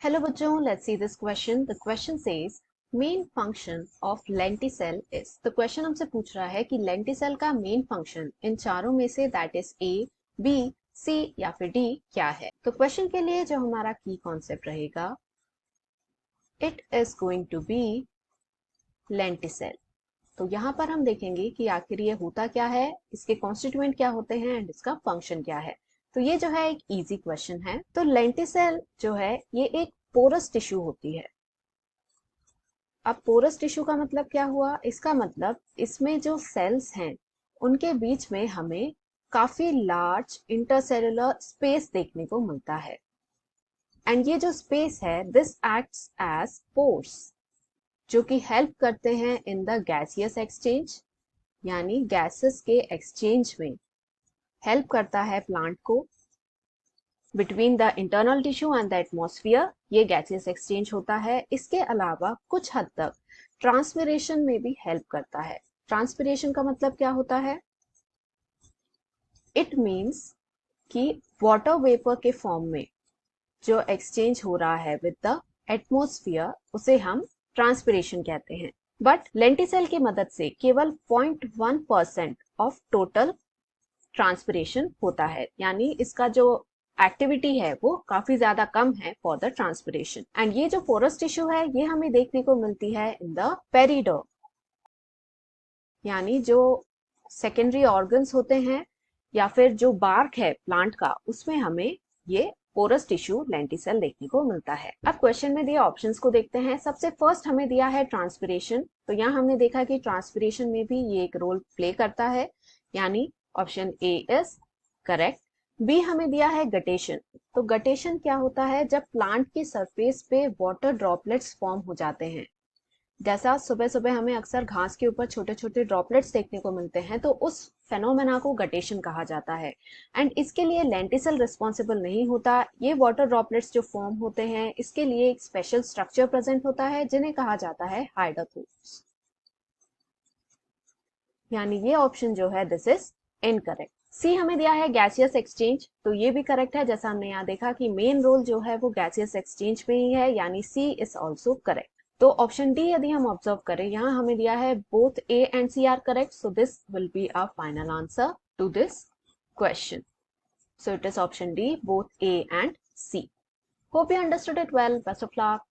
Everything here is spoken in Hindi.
Hello बच्चों, let's see this question. The question says main function of lenticell is. तो क्वेश्चन हमसे पूछ रहा है कि lenticell का मेन फंक्शन इन चारों में say that is A, B, C या फिर D क्या है. तो क्वेश्चन के लिए जो हमारा की कॉन्सेप्ट रहेगा, it is going to be lenticell. तो यहाँ पर हम देखेंगे कि आखिर ये होता क्या है, इसके कॉन्स्टिट्यूएंट क्या होते हैं एंड इसका फंक्शन क्या है. तो ये जो है एक इजी क्वेश्चन है. तो लेंटिसेल जो है ये एक पोरस टिश्यू होती है. अब पोरस टिश्यू का मतलब क्या हुआ, इसका मतलब इसमें जो सेल्स हैं उनके बीच में हमें काफी लार्ज इंटरसेलुलर स्पेस देखने को मिलता है. एंड ये जो स्पेस है दिस एक्ट्स एज पोर्स, जो कि हेल्प करते हैं इन द गैसियस एक्सचेंज, यानी गैसेस के एक्सचेंज में हेल्प करता है प्लांट को. Between the internal tissue and the atmosphere ये गैसियस एक्सचेंज होता है. इसके अलावा कुछ हद तक ट्रांसपिरेशन में भी हेल्प करता है. ट्रांसपिरेशन का मतलब क्या होता है, इट मीन्स कि वाटर वेपर के फॉर्म में जो एक्सचेंज हो रहा है विद द एटमॉस्फेयर उसे हम ट्रांसपिरेशन कहते हैं. बट लेंटिसेल की मदद से केवल 0.1% ऑफ टोटल ट्रांसपिरेशन होता है, यानी इसका जो एक्टिविटी है वो काफी ज्यादा कम है फॉर द ट्रांसपिरेशन. एंड ये जो पोरस टिश्यू है ये हमें देखने को मिलती है इन द पेरिडर्म, यानी जो सेकेंडरी ऑर्गन्स होते हैं या फिर जो बार्क है प्लांट का उसमें हमें ये पोरस टिश्यू लेंटिसेल देखने को मिलता है. अब क्वेश्चन में दिए ऑप्शंस को देखते हैं. सबसे फर्स्ट हमें दिया है ट्रांसपिरेशन. तो यहाँ हमने देखा कि ट्रांसपिरेशन में भी ये एक रोल प्ले करता है, यानी option A is correct. B हमें दिया है गटेशन. तो गटेशन क्या होता है, जब प्लांट की सरफेस पे वाटर ड्रॉपलेट्स फॉर्म हो जाते हैं. जैसा सुबह सुबह हमें अक्सर घास के ऊपर छोटे छोटे ड्रॉपलेट्स देखने को मिलते हैं, तो उस फेनोमेना को गटेशन कहा जाता है. एंड इसके लिए लेंटिसेल रिस्पॉन्सिबल नहीं होता. ये वाटर ड्रॉपलेट्स जो फॉर्म होते हैं इसके लिए एक स्पेशल स्ट्रक्चर प्रेजेंट होता है जिन्हें कहा जाता है हाइड्रोथोर्स. यानी ये ऑप्शन जो है दिस इज इनकरेक्ट. सी हमें दिया है गैसियस एक्सचेंज. तो ये भी करेक्ट है. जैसा हमने यहाँ देखा कि मेन रोल जो है वो गैसियस एक्सचेंज में ही है, यानी सी इज ऑल्सो करेक्ट. तो ऑप्शन डी यदि हम ऑब्जर्व करें, यहाँ हमें दिया है both A and C are correct. So this will be our final answer to this question. So it is option D, both A and C. Hope you understood it well. Best of luck.